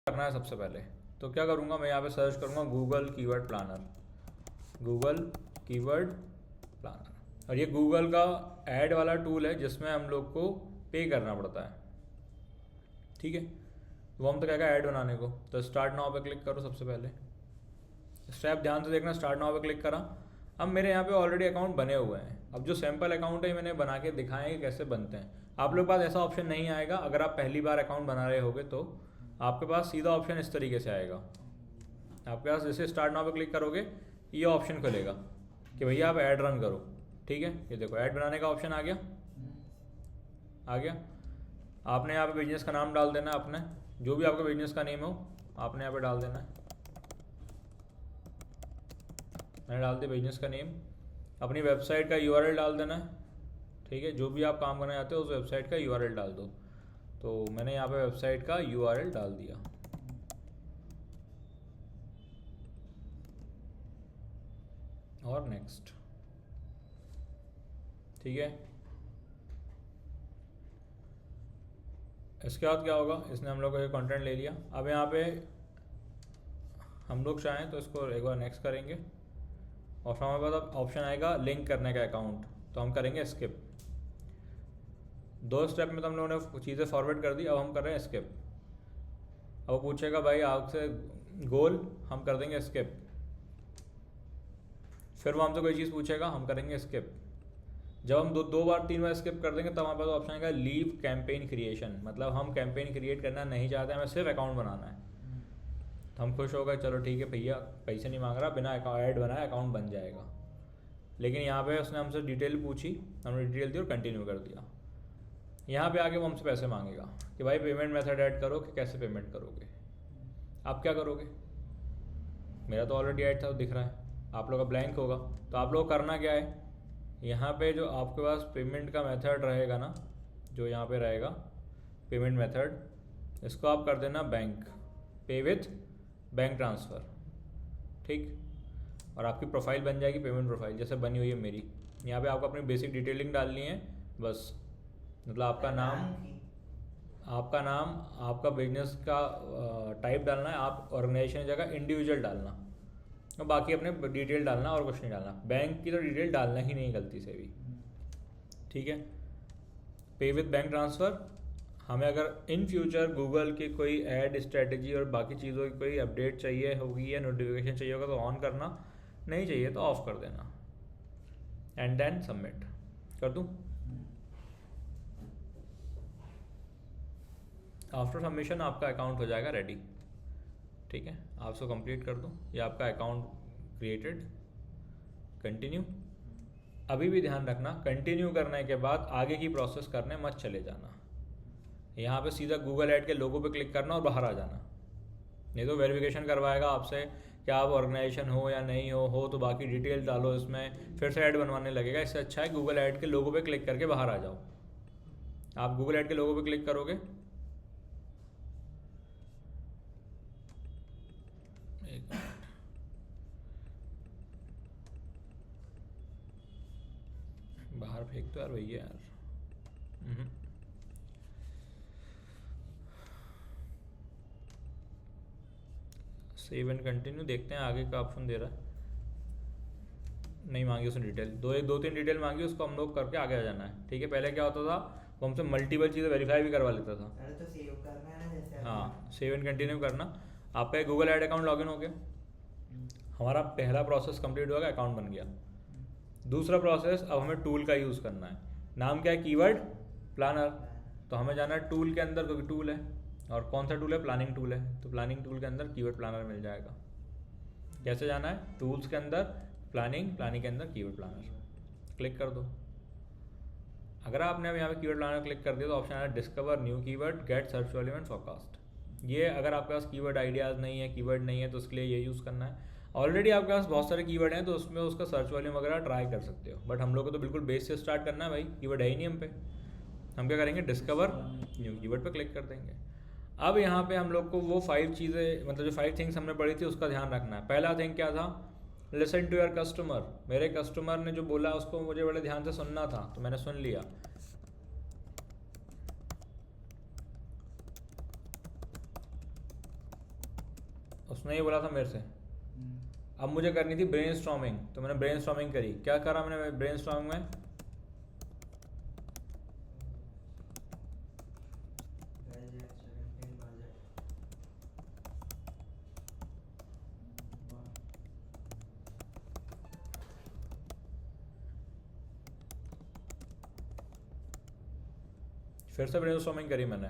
करना है सबसे पहले। तो क्या करूँगा मैं यहाँ पे सर्च करूँगा Google keyword planner, Google keyword planner. और ये गूगल का ऐड वाला टूल है जिसमें हम लोग को पे करना पड़ता है, ठीक है। वो हम तो कहेगा ऐड बनाने को, तो स्टार्ट नाउ पे क्लिक करो। सबसे पहले स्टेप ध्यान से देखना, स्टार्ट नाउ पे क्लिक करा। अब मेरे यहाँ पे ऑलरेडी अकाउंट बने हुए हैं। अब जो सैम्पल अकाउंट है मैंने बना के दिखाए कि कैसे बनते हैं। आप लोग के पास ऐसा ऑप्शन नहीं आएगा अगर आप पहली बार अकाउंट बना रहे होगे, तो आपके पास सीधा ऑप्शन इस तरीके से आएगा। आपके पास जैसे स्टार्ट नाउ पे क्लिक करोगे ये ऑप्शन खुलेगा कि भैया आप ऐड रन करो, ठीक है। ये देखो ऐड बनाने का ऑप्शन आ गया, आ गया। आपने यहाँ पे बिजनेस का नाम डाल देना है अपने, जो भी आपका बिजनेस का नेम हो आपने यहाँ पे डाल देना है। मैंने डाल दिया बिजनेस का नेम। अपनी वेबसाइट का यूआरएल डाल देना है, ठीक है। जो भी आप काम करना चाहते हो उस वेबसाइट का यूआरएल डाल दो। तो मैंने यहाँ पे वेबसाइट का यूआरएल डाल दिया, और नेक्स्ट, ठीक है। इसके बाद क्या होगा, इसने हम लोग को ये कंटेंट ले लिया। अब यहाँ पे हम लोग चाहें तो इसको एक बार नेक्स्ट करेंगे, और फिर हमारे पास अब ऑप्शन आएगा लिंक करने का अकाउंट, तो हम करेंगे स्किप। 2 स्टेप में तो हम लोगों ने चीज़ें फॉरवर्ड कर दी, अब हम कर रहे हैं स्किप। अब वो पूछेगा भाई आपसे गोल, हम कर देंगे स्किप। फिर वो हमसे कोई चीज़ पूछेगा, हम करेंगे स्किप। जब हम दो बार 3 बार स्किप कर देंगे तब हमारे पास ऑप्शन आएगा लीव कैंपेन क्रिएशन, मतलब हम कैंपेन क्रिएट करना नहीं चाहते, हमें सिर्फ अकाउंट बनाना है। तो हम खुश हो गए, चलो ठीक है भैया पैसे नहीं मांग रहा, बिना ऐड बनाए अकाउंट बन जाएगा। लेकिन यहाँ पे उसने हमसे डिटेल पूछी, हमने डिटेल दी और कंटिन्यू कर दिया। यहाँ पे आके वो हमसे पैसे मांगेगा कि भाई पेमेंट मेथड ऐड करो, कि कैसे पेमेंट करोगे। आप क्या करोगे, मेरा तो ऑलरेडी ऐड था, दिख रहा है। आप लोग का ब्लैंक होगा, तो आप लोग करना क्या है, यहाँ पे जो आपके पास पेमेंट का मेथड रहेगा ना, जो यहाँ पे रहेगा पेमेंट मेथड, इसको आप कर देना बैंक, पे विथ बैंक ट्रांसफ़र, ठीक। और आपकी प्रोफाइल बन जाएगी पेमेंट प्रोफाइल, जैसे बनी हुई है मेरी। यहाँ पे आपको अपनी बेसिक डिटेलिंग डालनी है बस, मतलब आपका नाम, आपका बिजनेस का टाइप डालना है, आप ऑर्गेनाइजेशन की जगह इंडिविजुअल डालना, और बाकी अपने डिटेल डालना, और कुछ नहीं डालना। बैंक की तो डिटेल डालना ही नहीं गलती से भी, ठीक है। पे विथ बैंक ट्रांसफ़र, हमें अगर इन फ्यूचर गूगल की कोई ऐड स्ट्रेटजी और बाकी चीज़ों की कोई अपडेट चाहिए होगी या नोटिफिकेशन चाहिए होगा तो ऑन करना, नहीं चाहिए तो ऑफ कर देना, एंड देन सबमिट कर दूँ। आफ्टर सबमिशन आपका अकाउंट हो जाएगा रेडी, ठीक है। आप उसको कंप्लीट कर दो, ये आपका अकाउंट क्रिएटेड। कंटिन्यू। अभी भी ध्यान रखना, कंटिन्यू करने के बाद आगे की प्रोसेस करने मत चले जाना। यहाँ पे सीधा गूगल ऐड के लोगो पे क्लिक करना और बाहर आ जाना, नहीं तो वेरिफिकेशन करवाएगा आपसे कि आप ऑर्गेनाइजेशन हो या नहीं हो तो बाकी डिटेल डालो, इसमें फिर से ऐड बनवाने लगेगा। इससे अच्छा है गूगल ऐड के लोगो पे क्लिक करके बाहर आ जाओ। आप गूगल ऐड के लोगो पे क्लिक करोगे, बाहर फेंक तो यार भैया यार। सेव एंड कंटिन्यू, देखते हैं आगे का ऑप्शन दे रहा है। नहीं मांगी उसने डिटेल, दो तीन डिटेल मांगी, उसको हम लोग करके आगे आ जाना है, ठीक है। पहले क्या होता था, वो हमसे मल्टीपल चीज़ें वेरीफाई भी करवा लेता था। अरे तो सेव करना है ना, जैसे हाँ, सेव एंड कंटिन्यू करना। आपका एक गूगल ऐड अकाउंट लॉगिन हो गया, हमारा पहला प्रोसेस कंप्लीट हो गया, अकाउंट बन गया। दूसरा प्रोसेस, अब हमें टूल का यूज़ करना है। नाम क्या है, कीवर्ड प्लानर। तो हमें जाना है टूल के अंदर, क्योंकि टूल है, और कौन सा टूल है, प्लानिंग टूल है। तो प्लानिंग टूल के अंदर कीवर्ड प्लानर मिल जाएगा। कैसे जाना है, टूल्स के अंदर प्लानिंग के अंदर कीवर्ड प्लानर, क्लिक कर दो। अगर आपने अब यहाँ पे कीवर्ड प्लानर क्लिक कर दिया तो ऑप्शन आ रहा है discover new keyword, get search volume and forecast. ये अगर आपके पास कीवर्ड आइडियाज़ नहीं है, कीवर्ड नहीं है, तो उसके लिए ये यूज़ करना है। ऑलरेडी आपके पास बहुत सारे कीवर्ड हैं तो उसमें उसका सर्च वॉल्यूम वगैरह ट्राई कर सकते हो, बट हम लोग को तो बिल्कुल बेस से स्टार्ट करना है भाई, कीवर्ड है ही नहीं हम पे। हम क्या करेंगे, डिस्कवर न्यू कीवर्ड पे क्लिक कर देंगे। अब यहाँ पे हम लोग को वो 5 चीज़ें, मतलब जो 5 थिंग्स हमने पढ़ी थी उसका ध्यान रखना है। पहला थिंग क्या था, लिसन टू योर कस्टमर। मेरे कस्टमर ने जो बोला उसको मुझे बड़े ध्यान से सुनना था, तो मैंने सुन लिया। उसने ये बोला था मेरे से। अब मुझे करनी थी ब्रेनस्टॉर्मिंग, तो मैंने ब्रेनस्टॉर्मिंग करी। क्या करा मैंने ब्रेनस्टॉर्मिंग में? फिर से ब्रेनस्टॉर्मिंग करी मैंने।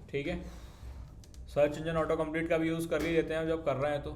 ठीक है, सर्च इंजन ऑटो कंप्लीट का भी यूज़ कर ही लेते हैं जब कर रहे हैं तो।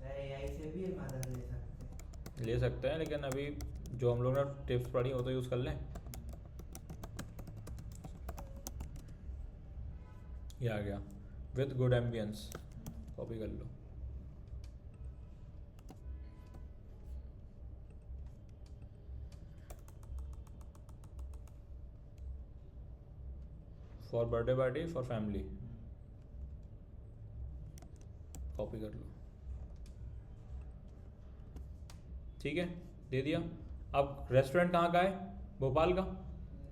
एआई से भी मदद ले सकते हैं, लेकिन अभी जो हम लोग ने टिप्स पढ़ी वो तो यूज़ कर लें। ये आ गया विद गुड एम्बियंस, कॉपी कर लो। For birthday party for family, copy कर लो। ठीक है, दे दिया। अब रेस्टोरेंट कहाँ का है? भोपाल का,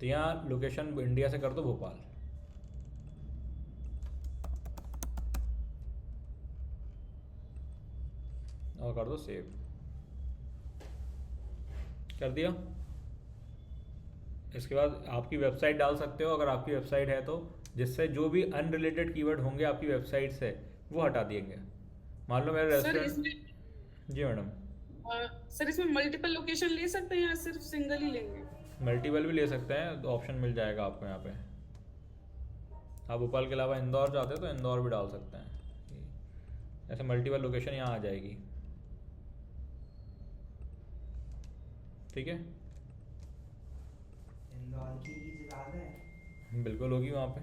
तो यहाँ लोकेशन इंडिया से कर दो भोपाल। और कर दो सेव, कर दिया। इसके बाद आपकी वेबसाइट डाल सकते हो अगर आपकी वेबसाइट है तो, जिससे जो भी अनरिलेटेड कीवर्ड होंगे आपकी वेबसाइट से वो हटा दिएंगे। मान लो मेरा सर रेस्टोरेंट। जी मैडम। सर इसमें मल्टीपल लोकेशन ले सकते हैं या सिर्फ सिंगल ही लेंगे? मल्टीपल भी ले सकते हैं, तो ऑप्शन मिल जाएगा आपको यहाँ पे। आप भोपाल के अलावा इंदौर चाहते हो तो इंदौर भी डाल सकते हैं, ऐसे मल्टीपल लोकेशन यहाँ आ जाएगी। ठीक है, इंदौर की ज़्यादा है। बिल्कुल होगी वहाँ पे।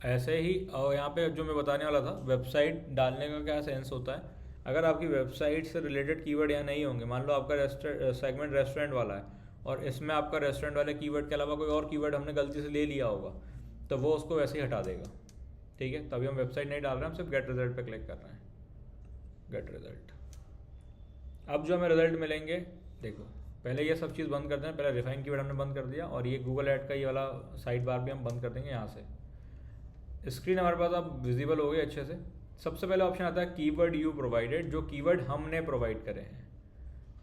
ऐसे ही और यहाँ पे जो मैं बताने वाला था, वेबसाइट डालने का क्या सेंस होता है। अगर आपकी वेबसाइट से रिलेटेड कीवर्ड यहाँ नहीं होंगे, मान लो आपका सेगमेंट रेस्टोरेंट वाला है और इसमें आपका रेस्टोरेंट वाले कीवर्ड के अलावा कोई और कीवर्ड हमने गलती से ले लिया होगा, तो वो उसको वैसे ही हटा देगा। ठीक है, तभी हम वेबसाइट नहीं डाल रहे हैं, हम सिर्फ गेट रिजल्ट पे क्लिक कर रहे हैं। Get result. अब जो हमें रिजल्ट मिलेंगे, देखो पहले ये सब चीज़ बंद करते हैं। पहले रिफाइन कीवर्ड हमने बंद कर दिया, और ये गूगल ऐड का ये वाला साइड बार भी हम बंद कर देंगे। यहाँ से स्क्रीन हमारे पास अब विजिबल हो गई अच्छे से। सबसे पहले ऑप्शन आता है कीवर्ड यू प्रोवाइडेड, जो कीवर्ड हमने प्रोवाइड करे हैं।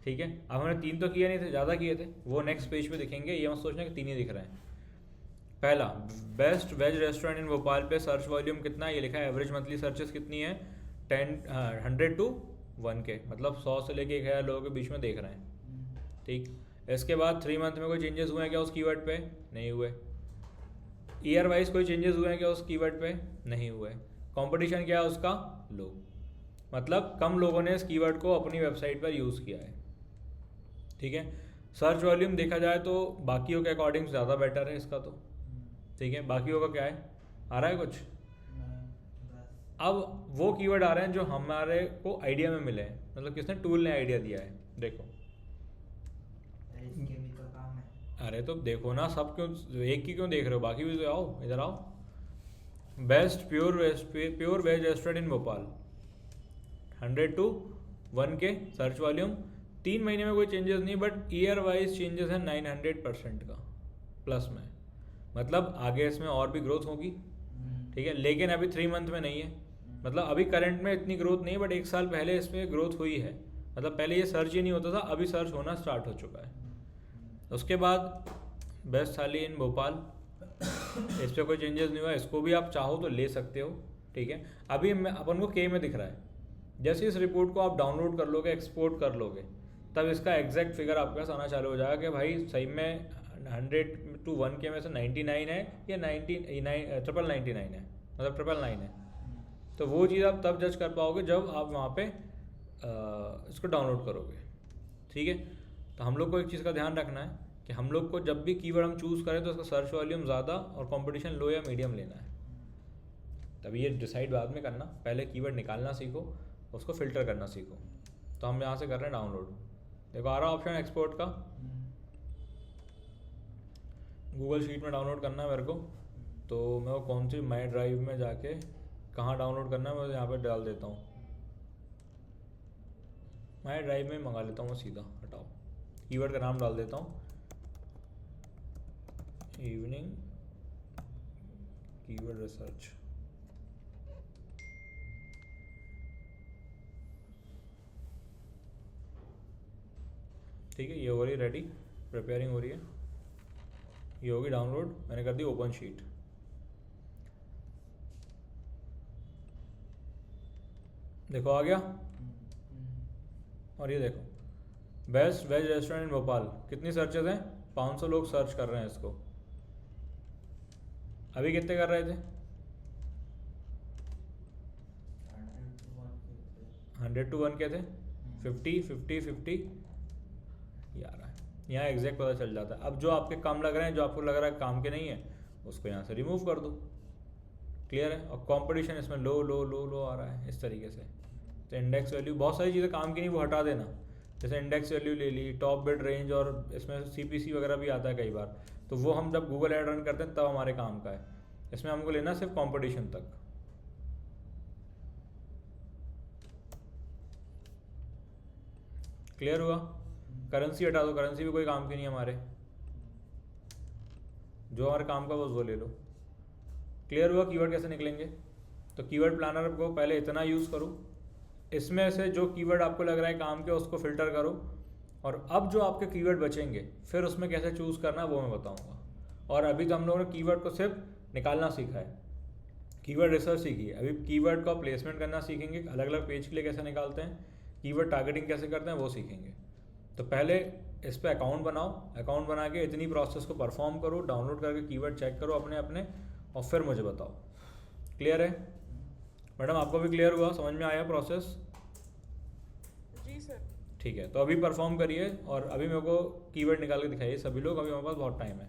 ठीक है, अब हमने 3 तो किए नहीं थे, ज़्यादा किए थे, वो नेक्स्ट पेज पे दिखेंगे। ये मत सोचना कि 3 ही दिख रहे हैं। पहला, best veg restaurant in Bhopal पे सर्च वॉल्यूम कितना है, ये लिखा है। एवरेज मंथली सर्चेस कितनी है? 100 to 1K, मतलब 100 से लेके 1000 लोगों के बीच में देख रहे हैं। ठीक, इसके बाद 3 मंथ में कोई चेंजेस हुए हैं क्या उस कीवर्ड पे? नहीं हुए। ईयर वाइज कोई चेंजेस हुए हैं क्या उस कीवर्ड पे? नहीं हुए। कंपटीशन क्या है उसका? लो, मतलब कम लोगों ने इस कीवर्ड को अपनी वेबसाइट पर यूज़ किया है। ठीक है, सर्च वॉल्यूम देखा जाए तो बाकियों के अकॉर्डिंग ज़्यादा बेटर है इसका तो। ठीक है, बाकियों का क्या है, आ रहा है कुछ? अब वो कीवर्ड आ रहे हैं जो हमारे को आइडिया में मिले हैं, मतलब किसने, टूल ने आइडिया दिया है। देखो इसके भी तो काम है। अरे तो देखो ना, सब क्यों एक ही क्यों देख रहे हो, बाकी भी तो आओ, इधर आओ। Best pure veg restaurant in Bhopal, 100 to 1K search volume. 3 महीने में कोई चेंजेस नहीं, बट ईयर वाइज चेंजेस है 900% का प्लस में, मतलब आगे इसमें और भी ग्रोथ होगी। ठीक है, लेकिन अभी 3 मंथ में नहीं है, मतलब अभी करंट में इतनी ग्रोथ नहीं है, बट 1 साल पहले इसमें ग्रोथ हुई है। मतलब पहले ये सर्च ही नहीं होता था, अभी सर्च होना स्टार्ट हो चुका है। उसके बाद बेस्ट थाली इन भोपाल, इस पर कोई चेंजेस नहीं हुआ, इसको भी आप चाहो तो ले सकते हो। ठीक है, अभी अपन को K में दिख रहा है। जैसे इस रिपोर्ट को आप डाउनलोड कर लोगे, एक्सपोर्ट कर लोगे, तब इसका एग्जैक्ट फिगर आपके पास आना चालू हो जाएगा कि भाई सही में 100 to 1K में से 99 है या 999 है, मतलब 999 है। तो वो चीज़ आप तब जज कर पाओगे जब आप वहाँ पे इसको डाउनलोड करोगे। ठीक है, तो हम लोग को एक चीज़ का ध्यान रखना है कि हम लोग को जब भी कीवर्ड हम चूज़ करें तो उसका सर्च वॉल्यूम ज़्यादा और कंपटीशन लो या मीडियम लेना है। तभी ये डिसाइड बाद में करना, पहले कीवर्ड निकालना सीखो, उसको फ़िल्टर करना सीखो। तो हम यहाँ से कर रहे हैं डाउनलोड। देखो आ रहा ऑप्शन एक्सपोर्ट का, गूगल शीट में डाउनलोड करना है मेरे को। तो मैं वो कौन सी माई ड्राइव में जाके कहाँ डाउनलोड करना है मैं यहाँ पे डाल देता हूँ, माई ड्राइव में मंगा लेता हूँ मैं सीधा। हटाओ, कीवर्ड का नाम डाल देता हूँ इवनिंग कीवर्ड रिसर्च। ठीक है, ये हो रही रेडी, प्रिपेयरिंग हो रही है, ये होगी डाउनलोड। मैंने कर दी ओपन शीट। देखो आ गया। और ये देखो best veg restaurant in Bhopal, कितनी सर्चेज हैं? 500 लोग सर्च कर रहे हैं इसको। अभी कितने कर रहे थे? 100 to 1 के थे, 50 50 50 यार यहाँ एग्जैक्ट पता चल जाता है। अब जो आपके कम लग रहे हैं, जो आपको लग रहा है काम के नहीं है, उसको यहाँ से रिमूव कर दो। क्लियर है? और कंपटीशन इसमें लो लो लो लो आ रहा है इस तरीके से। तो इंडेक्स वैल्यू, बहुत सारी चीज़ें काम की नहीं, वो हटा देना। जैसे इंडेक्स वैल्यू ले ली, टॉप बिड रेंज, और इसमें CPC वगैरह भी आता है कई बार। तो वो हम जब गूगल ऐड रन करते हैं तब हमारे काम का है। इसमें हमको लेना सिर्फ कंपटीशन तक। क्लियर हुआ? करेंसी हटा दो, करेंसी भी कोई काम की नहीं है हमारे, जो हमारे काम का बस वो ले लो। क्लियर हुआ कीवर्ड कैसे निकलेंगे? तो कीवर्ड प्लानर को पहले इतना यूज़ करो, इसमें से जो कीवर्ड आपको लग रहा है काम के उसको फिल्टर करो, और अब जो आपके कीवर्ड बचेंगे फिर उसमें कैसे चूज़ करना है वो मैं बताऊंगा। और अभी तो हम लोगों ने कीवर्ड को सिर्फ निकालना सीखा है, कीवर्ड रिसर्च सीखी है। अभी कीवर्ड का प्लेसमेंट करना सीखेंगे, अलग अलग पेज के लिए कैसे निकालते हैं, कीवर्ड टारगेटिंग कैसे करते हैं वो सीखेंगे। तो पहले इस पर अकाउंट बनाओ, अकाउंट बना के इतनी प्रोसेस को परफॉर्म करो, डाउनलोड करके कीवर्ड चेक करो अपने अपने, और फिर मुझे बताओ। क्लियर है मैडम? आपको भी क्लियर हुआ, समझ में आया प्रोसेस? जी सर। ठीक है, तो अभी परफॉर्म करिए और अभी मेरे को कीवर्ड निकाल के दिखाइए सभी लोग, अभी हमारे पास बहुत टाइम है।